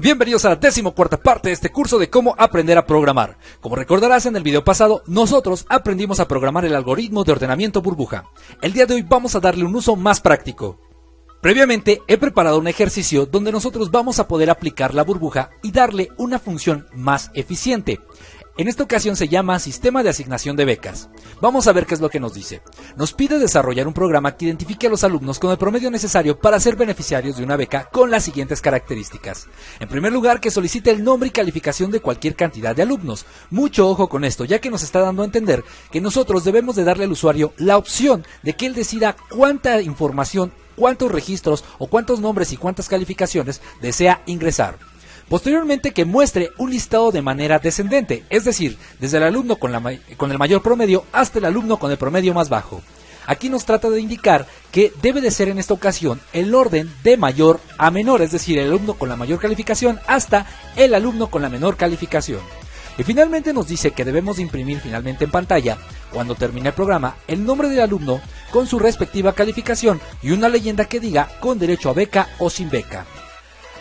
Bienvenidos a la 14ª parte de este curso de cómo aprender a programar. Como recordarás en el video pasado, nosotros aprendimos a programar el algoritmo de ordenamiento burbuja. El día de hoy vamos a darle un uso más práctico. Previamente he preparado un ejercicio donde nosotros vamos a poder aplicar la burbuja y darle una función más eficiente. En esta ocasión se llama Sistema de Asignación de Becas. Vamos a ver qué es lo que nos dice. Nos pide desarrollar un programa que identifique a los alumnos con el promedio necesario para ser beneficiarios de una beca con las siguientes características. En primer lugar, que solicite el nombre y calificación de cualquier cantidad de alumnos. Mucho ojo con esto, ya que nos está dando a entender que nosotros debemos de darle al usuario la opción de que él decida cuánta información, cuántos registros o cuántos nombres y cuántas calificaciones desea ingresar. Posteriormente, que muestre un listado de manera descendente, es decir, desde el alumno con el mayor promedio hasta el alumno con el promedio más bajo. Aquí nos trata de indicar que debe de ser en esta ocasión el orden de mayor a menor, es decir, el alumno con la mayor calificación hasta el alumno con la menor calificación. Y finalmente nos dice que debemos de imprimir finalmente en pantalla, cuando termine el programa, el nombre del alumno con su respectiva calificación y una leyenda que diga con derecho a beca o sin beca.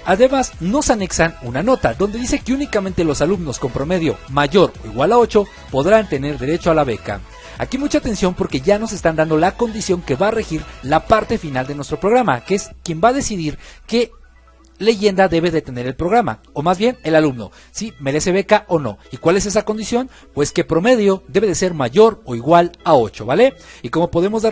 Además, nos anexan una nota donde dice que únicamente los alumnos con promedio mayor o igual a 8 podrán tener derecho a la beca. Aquí mucha atención porque ya nos están dando la condición que va a regir la parte final de nuestro programa, que es quien va a decidir qué leyenda debe de tener el programa, o más bien el alumno, si merece beca o no. ¿Y cuál es esa condición? Pues que promedio debe de ser mayor o igual a 8, ¿vale? Y como podemos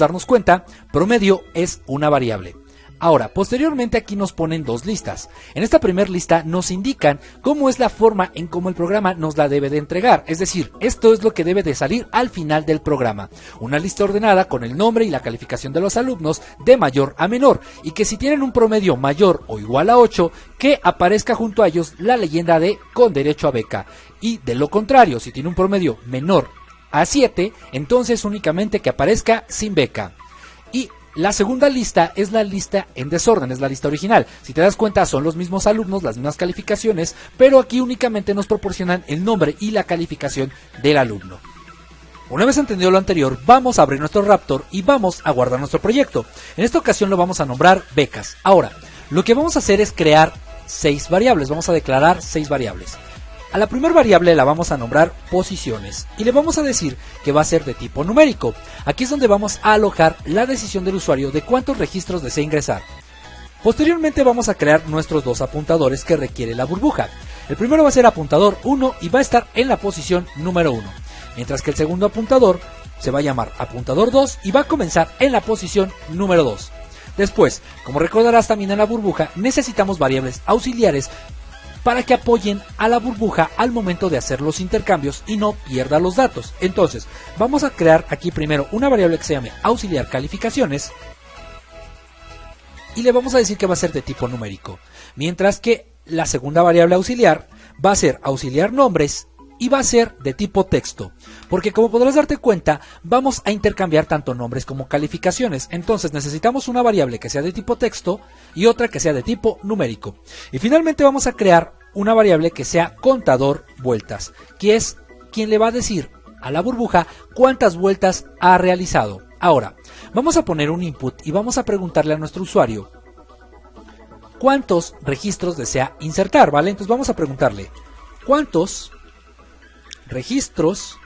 darnos cuenta, promedio es una variable. Ahora, posteriormente aquí nos ponen dos listas. En esta primera lista nos indican cómo es la forma en cómo el programa nos la debe de entregar. Es decir, esto es lo que debe de salir al final del programa. Una lista ordenada con el nombre y la calificación de los alumnos de mayor a menor. Y que si tienen un promedio mayor o igual a 8, que aparezca junto a ellos la leyenda de con derecho a beca. Y de lo contrario, si tiene un promedio menor a 7, entonces únicamente que aparezca sin beca. Y la segunda lista es la lista en desorden, es la lista original. Si te das cuenta, son los mismos alumnos, las mismas calificaciones, pero aquí únicamente nos proporcionan el nombre y la calificación del alumno. Una vez entendido lo anterior, vamos a abrir nuestro Raptor y vamos a guardar nuestro proyecto. En esta ocasión lo vamos a nombrar becas. Ahora, lo que vamos a hacer es crear 6 variables, vamos a declarar 6 variables. A la primera variable la vamos a nombrar posiciones y le vamos a decir que va a ser de tipo numérico. Aquí es donde vamos a alojar la decisión del usuario de cuántos registros desea ingresar. Posteriormente vamos a crear nuestros dos apuntadores que requiere la burbuja. El primero va a ser apuntador 1 y va a estar en la posición número 1, mientras que el segundo apuntador se va a llamar apuntador 2 y va a comenzar en la posición número 2. Después, como recordarás también en la burbuja, necesitamos variables auxiliares para que apoyen a la burbuja al momento de hacer los intercambios y no pierda los datos. Entonces, vamos a crear aquí primero una variable que se llame auxiliar calificaciones y le vamos a decir que va a ser de tipo numérico, mientras que la segunda variable auxiliar va a ser auxiliar nombres y va a ser de tipo texto, porque como podrás darte cuenta, vamos a intercambiar tanto nombres como calificaciones. Entonces necesitamos una variable que sea de tipo texto y otra que sea de tipo numérico. Y finalmente vamos a crear una variable que sea contador vueltas, que es quien le va a decir a la burbuja cuántas vueltas ha realizado. Ahora, vamos a poner un input y vamos a preguntarle a nuestro usuario cuántos registros desea insertar, ¿vale? Entonces vamos a preguntarle cuántos registros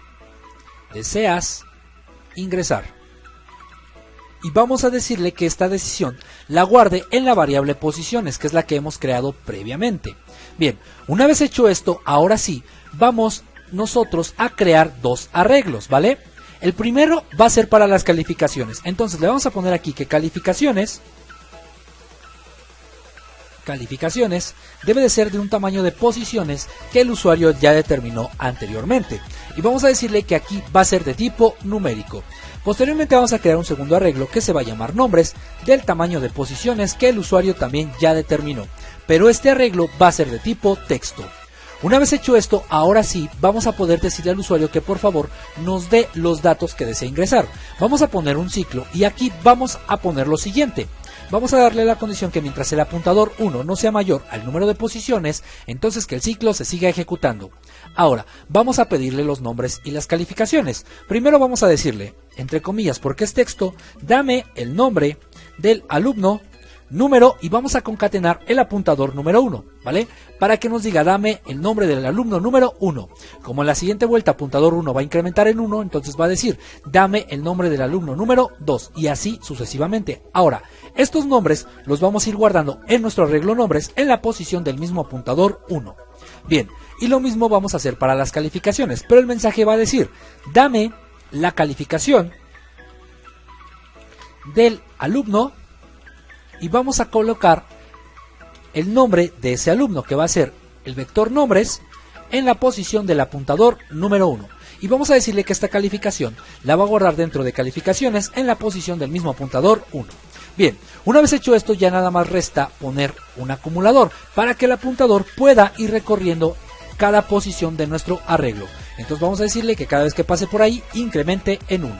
deseas ingresar y vamos a decirle que esta decisión la guarde en la variable posiciones, que es la que hemos creado previamente. Bien, una vez hecho esto, ahora sí vamos nosotros a crear dos arreglos, ¿vale? El primero va a ser para las calificaciones, entonces le vamos a poner aquí que calificaciones debe de ser de un tamaño de posiciones que el usuario ya determinó anteriormente. Y vamos a decirle que aquí va a ser de tipo numérico. Posteriormente vamos a crear un segundo arreglo que se va a llamar nombres del tamaño de posiciones que el usuario también ya determinó. Pero este arreglo va a ser de tipo texto. Una vez hecho esto, ahora sí vamos a poder decirle al usuario que por favor nos dé los datos que desea ingresar. Vamos a poner un ciclo y aquí vamos a poner lo siguiente. Vamos a darle la condición que mientras el apuntador 1 no sea mayor al número de posiciones, entonces que el ciclo se siga ejecutando. Ahora, vamos a pedirle los nombres y las calificaciones. Primero vamos a decirle, entre comillas, porque es texto, dame el nombre del alumno número y vamos a concatenar el apuntador número 1, ¿vale? Para que nos diga, dame el nombre del alumno número 1. Como en la siguiente vuelta apuntador 1 va a incrementar en 1, entonces va a decir, dame el nombre del alumno número 2 y así sucesivamente. Ahora, estos nombres los vamos a ir guardando en nuestro arreglo nombres en la posición del mismo apuntador 1. Bien, y lo mismo vamos a hacer para las calificaciones, pero el mensaje va a decir, dame la calificación del alumno y vamos a colocar el nombre de ese alumno, que va a ser el vector nombres, en la posición del apuntador número 1. Y vamos a decirle que esta calificación la va a guardar dentro de calificaciones en la posición del mismo apuntador 1. Bien, una vez hecho esto ya nada más resta poner un acumulador para que el apuntador pueda ir recorriendo cada posición de nuestro arreglo. Entonces vamos a decirle que cada vez que pase por ahí incremente en 1.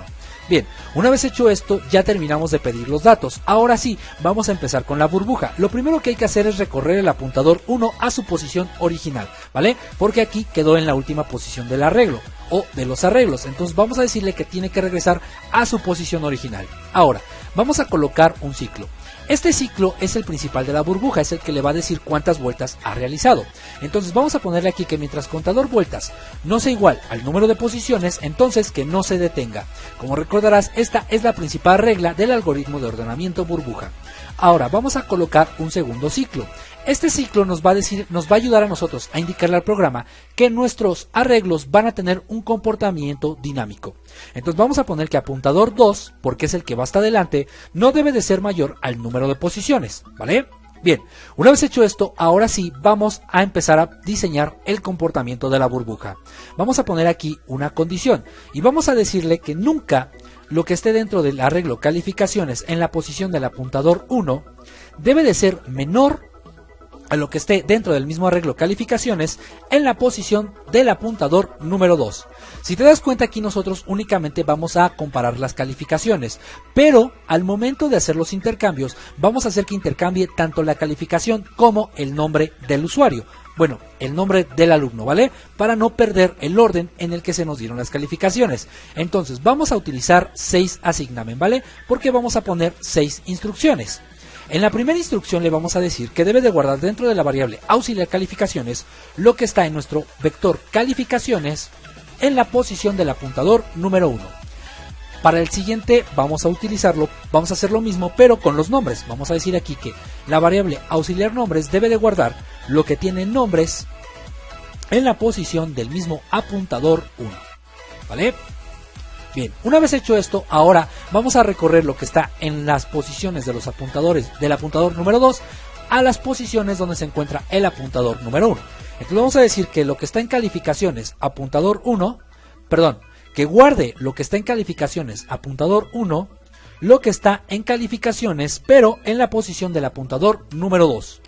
Bien, una vez hecho esto ya terminamos de pedir los datos. Ahora sí, vamos a empezar con la burbuja. Lo primero que hay que hacer es recorrer el apuntador 1 a su posición original, ¿vale? Porque aquí quedó en la última posición del arreglo o de los arreglos. Entonces vamos a decirle que tiene que regresar a su posición original. Ahora, vamos a colocar un ciclo. Este ciclo es el principal de la burbuja, es el que le va a decir cuántas vueltas ha realizado. Entonces vamos a ponerle aquí que mientras contador vueltas no sea igual al número de posiciones, entonces que no se detenga. Como recordarás, esta es la principal regla del algoritmo de ordenamiento burbuja. Ahora vamos a colocar un segundo ciclo. Este ciclo nos va a ayudar a nosotros a indicarle al programa que nuestros arreglos van a tener un comportamiento dinámico. Entonces vamos a poner que apuntador 2, porque es el que va hasta adelante, no debe de ser mayor al número de posiciones, ¿vale? Bien, una vez hecho esto, ahora sí vamos a empezar a diseñar el comportamiento de la burbuja. Vamos a poner aquí una condición y vamos a decirle que nunca lo que esté dentro del arreglo calificaciones en la posición del apuntador 1 debe de ser menor a lo que esté dentro del mismo arreglo calificaciones en la posición del apuntador número 2. Si te das cuenta, aquí nosotros únicamente vamos a comparar las calificaciones, pero al momento de hacer los intercambios vamos a hacer que intercambie tanto la calificación como el nombre del usuario. Bueno, el nombre del alumno, ¿vale? Para no perder el orden en el que se nos dieron las calificaciones. Entonces vamos a utilizar 6 asignamen, ¿vale? Porque vamos a poner 6 instrucciones. En la primera instrucción le vamos a decir que debe de guardar dentro de la variable auxiliar calificaciones lo que está en nuestro vector calificaciones en la posición del apuntador número 1. Para el siguiente vamos a hacer lo mismo pero con los nombres. Vamos a decir aquí que la variable auxiliar nombres debe de guardar lo que tiene nombres en la posición del mismo apuntador 1. ¿Vale? Bien, una vez hecho esto, ahora vamos a recorrer lo que está en las posiciones de los apuntadores del apuntador número 2 a las posiciones donde se encuentra el apuntador número 1. Entonces vamos a decir que lo que está en calificaciones apuntador 1, que guarde lo que está en calificaciones apuntador 1, lo que está en calificaciones pero en la posición del apuntador número 2.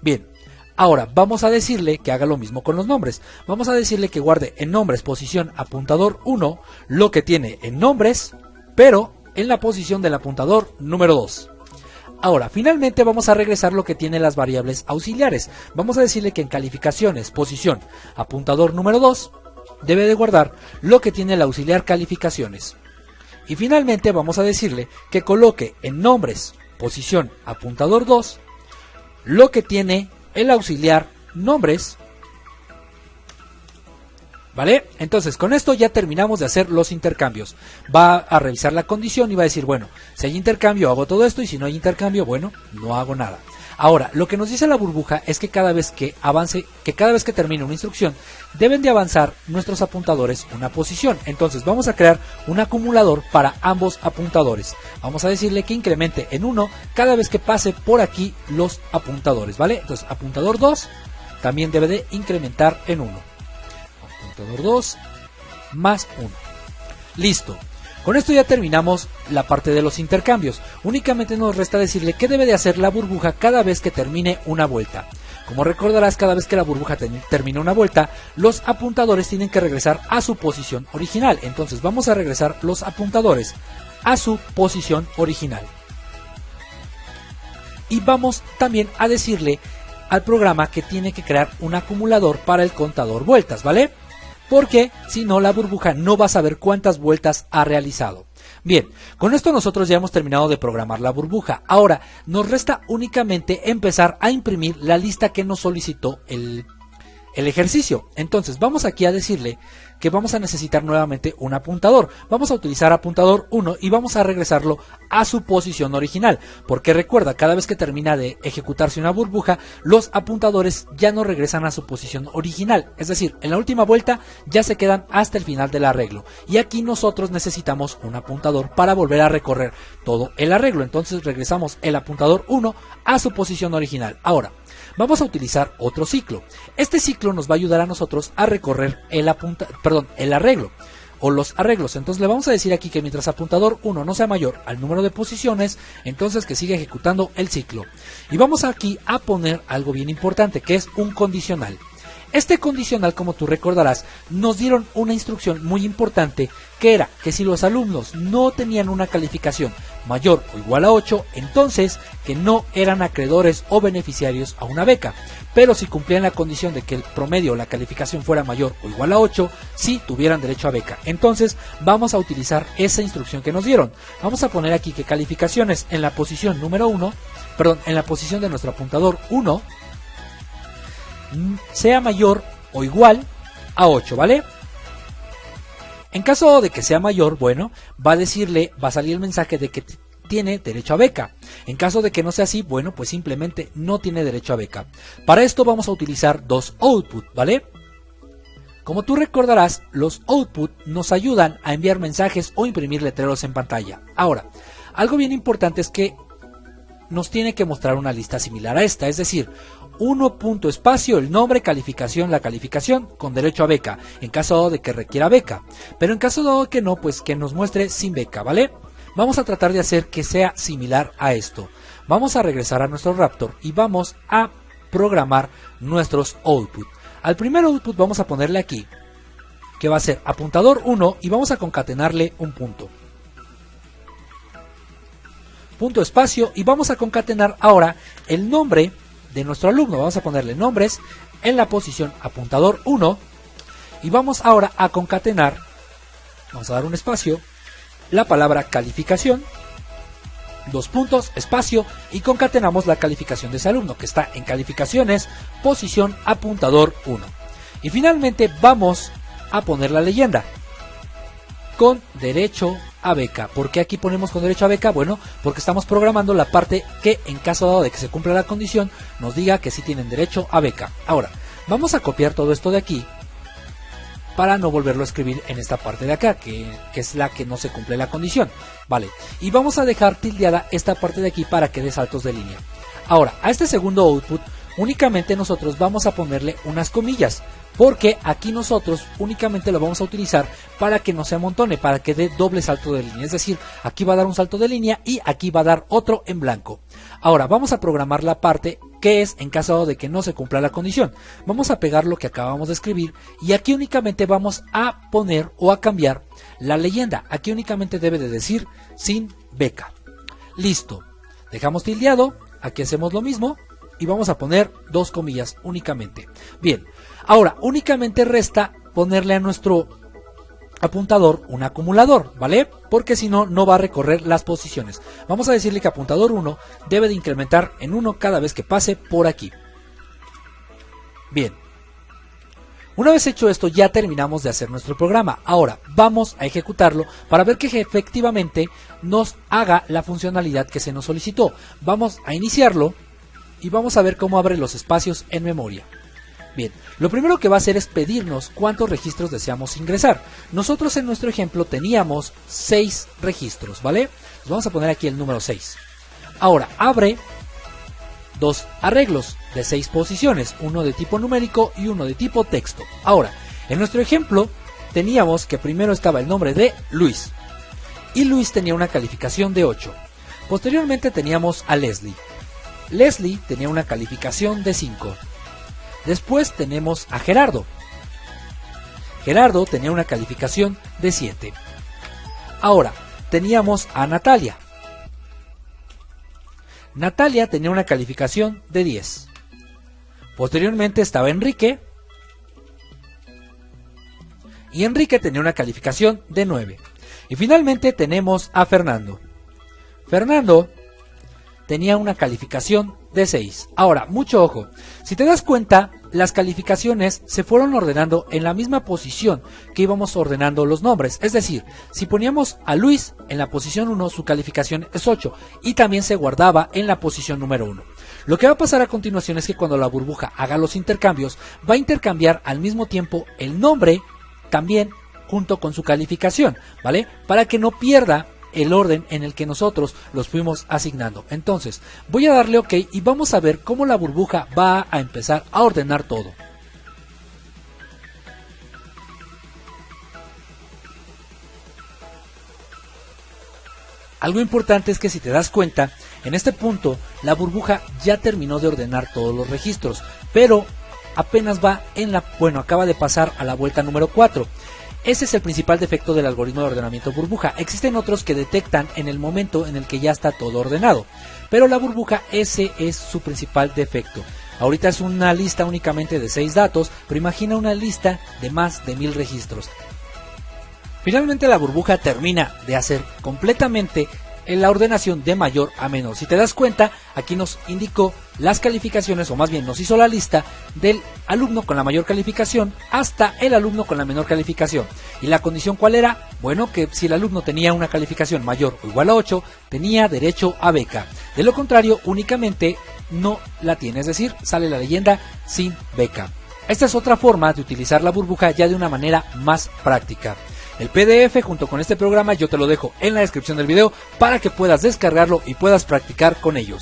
Bien. Ahora vamos a decirle que haga lo mismo con los nombres. Vamos a decirle que guarde en nombres posición apuntador 1 lo que tiene en nombres, pero en la posición del apuntador número 2. Ahora, finalmente vamos a regresar lo que tiene las variables auxiliares. Vamos a decirle que en calificaciones posición apuntador número 2 debe de guardar lo que tiene el auxiliar calificaciones. Y finalmente vamos a decirle que coloque en nombres posición apuntador 2 lo que tiene el auxiliar nombres, ¿vale? Entonces con esto ya terminamos de hacer los intercambios. Va a revisar la condición y va a decir, bueno, si hay intercambio hago todo esto y si no hay intercambio, bueno, no hago nada. Ahora, lo que nos dice la burbuja es que cada vez que termine una instrucción, deben de avanzar nuestros apuntadores una posición. Entonces vamos a crear un acumulador para ambos apuntadores. Vamos a decirle que incremente en 1 cada vez que pase por aquí los apuntadores, ¿vale? Entonces apuntador 2 también debe de incrementar en 1. Apuntador 2 más 1. Listo. Con esto ya terminamos la parte de los intercambios. Únicamente nos resta decirle qué debe de hacer la burbuja cada vez que termine una vuelta. Como recordarás, cada vez que la burbuja termina una vuelta, los apuntadores tienen que regresar a su posición original. Entonces vamos a regresar los apuntadores a su posición original. Y vamos también a decirle al programa que tiene que crear un acumulador para el contador vueltas, ¿vale? Porque si no, la burbuja no va a saber cuántas vueltas ha realizado. Bien, con esto nosotros ya hemos terminado de programar la burbuja. Ahora nos resta únicamente empezar a imprimir la lista que nos solicitó el ejercicio. Entonces vamos aquí a decirle que vamos a necesitar nuevamente un apuntador. Vamos a utilizar apuntador 1 y vamos a regresarlo a su posición original, porque recuerda, cada vez que termina de ejecutarse una burbuja, los apuntadores ya no regresan a su posición original, es decir, en la última vuelta ya se quedan hasta el final del arreglo, y aquí nosotros necesitamos un apuntador para volver a recorrer todo el arreglo. Entonces regresamos el apuntador 1 a su posición original. Ahora vamos a utilizar otro ciclo. Este ciclo nos va a ayudar a nosotros a recorrer el arreglo o los arreglos. Entonces le vamos a decir aquí que mientras apuntador 1 no sea mayor al número de posiciones, entonces que siga ejecutando el ciclo. Y vamos aquí a poner algo bien importante, que es un condicional. Este condicional, como tú recordarás, nos dieron una instrucción muy importante, que era que si los alumnos no tenían una calificación mayor o igual a 8, entonces que no eran acreedores o beneficiarios a una beca. Pero si cumplían la condición de que el promedio o la calificación fuera mayor o igual a 8, sí tuvieran derecho a beca. Entonces vamos a utilizar esa instrucción que nos dieron. Vamos a poner aquí que calificaciones en la posición número 1, en la posición de nuestro apuntador 1, sea mayor o igual a 8, ¿vale? En caso de que sea mayor, bueno, va a salir el mensaje de que tiene derecho a beca. En caso de que no sea así, bueno, pues simplemente no tiene derecho a beca. Para esto vamos a utilizar dos output, ¿vale? Como tú recordarás, los output nos ayudan a enviar mensajes o imprimir letreros en pantalla. Ahora, algo bien importante es que nos tiene que mostrar una lista similar a esta, es decir, 1 punto espacio, el nombre, calificación, la calificación con derecho a beca, en caso de que requiera beca, pero en caso de que no, pues que nos muestre sin beca, ¿vale? Vamos a tratar de hacer que sea similar a esto. Vamos a regresar a nuestro Raptor y vamos a programar nuestros output. Al primer output vamos a ponerle aquí, que va a ser apuntador 1, y vamos a concatenarle un punto. Punto espacio, y vamos a concatenar ahora el nombre de nuestro alumno. Vamos a ponerle nombres en la posición apuntador 1 y vamos ahora a concatenar, vamos a dar un espacio, la palabra calificación, 2 puntos, espacio, y concatenamos la calificación de ese alumno que está en calificaciones, posición apuntador 1. Y finalmente vamos a poner la leyenda con derecho a beca. ¿Por qué aquí ponemos con derecho a beca? Bueno, porque estamos programando la parte que en caso dado de que se cumpla la condición nos diga que sí tienen derecho a beca. Ahora, vamos a copiar todo esto de aquí para no volverlo a escribir en esta parte de acá, que es la que no se cumple la condición. Vale, y vamos a dejar tildeada esta parte de aquí para que dé saltos de línea. Ahora, a este segundo output únicamente nosotros vamos a ponerle unas comillas, porque aquí nosotros únicamente lo vamos a utilizar para que no se amontone, para que dé doble salto de línea, es decir, aquí va a dar un salto de línea y aquí va a dar otro en blanco. Ahora vamos a programar la parte que es en caso de que no se cumpla la condición. Vamos a pegar lo que acabamos de escribir y aquí únicamente vamos a poner o a cambiar la leyenda. Aquí únicamente debe de decir sin beca. Listo, dejamos tildeado, aquí hacemos lo mismo y vamos a poner 2 comillas únicamente. Bien, ahora únicamente resta ponerle a nuestro apuntador un acumulador, ¿vale? Porque si no, no va a recorrer las posiciones. Vamos a decirle que apuntador 1 debe de incrementar en 1 cada vez que pase por aquí. Bien, una vez hecho esto ya terminamos de hacer nuestro programa. Ahora vamos a ejecutarlo para ver que efectivamente nos haga la funcionalidad que se nos solicitó. Vamos a iniciarlo y vamos a ver cómo abre los espacios en memoria. Bien, lo primero que va a hacer es pedirnos cuántos registros deseamos ingresar. Nosotros en nuestro ejemplo teníamos 6 registros, ¿vale? Pues vamos a poner aquí el número 6. Ahora abre 2 arreglos de 6 posiciones, uno de tipo numérico y uno de tipo texto. Ahora, en nuestro ejemplo teníamos que primero estaba el nombre de Luis y Luis tenía una calificación de 8. Posteriormente teníamos a Leslie. Leslie tenía una calificación de 5. Después tenemos a Gerardo. Gerardo tenía una calificación de 7. Ahora, teníamos a Natalia. Natalia tenía una calificación de 10. Posteriormente estaba Enrique. Y Enrique tenía una calificación de 9. Y finalmente tenemos a Fernando. Fernando tenía una calificación de 6. Ahora, mucho ojo, si te das cuenta, las calificaciones se fueron ordenando en la misma posición que íbamos ordenando los nombres. Es decir, si poníamos a Luis en la posición 1, su calificación es 8 y también se guardaba en la posición número 1. Lo que va a pasar a continuación es que cuando la burbuja haga los intercambios, va a intercambiar al mismo tiempo el nombre también junto con su calificación, ¿vale? Para que no pierda el orden en el que nosotros los fuimos asignando. Entonces, voy a darle OK y vamos a ver cómo la burbuja va a empezar a ordenar todo. Algo importante es que si te das cuenta, en este punto la burbuja ya terminó de ordenar todos los registros, pero apenas va acaba de pasar a la vuelta número 4. Ese es el principal defecto del algoritmo de ordenamiento burbuja. Existen otros que detectan en el momento en el que ya está todo ordenado, pero la burbuja ese es su principal defecto. Ahorita es una lista únicamente de 6 datos, pero imagina una lista de más de 1000 registros. Finalmente la burbuja termina de hacer completamente en la ordenación de mayor a menor. Si te das cuenta, aquí nos indicó las calificaciones, o más bien nos hizo la lista del alumno con la mayor calificación hasta el alumno con la menor calificación. ¿Y la condición cuál era? Bueno, que si el alumno tenía una calificación mayor o igual a 8, tenía derecho a beca. De lo contrario, únicamente no la tiene, es decir, sale la leyenda sin beca. Esta es otra forma de utilizar la burbuja ya de una manera más práctica. El PDF junto con este programa yo te lo dejo en la descripción del video para que puedas descargarlo y puedas practicar con ellos.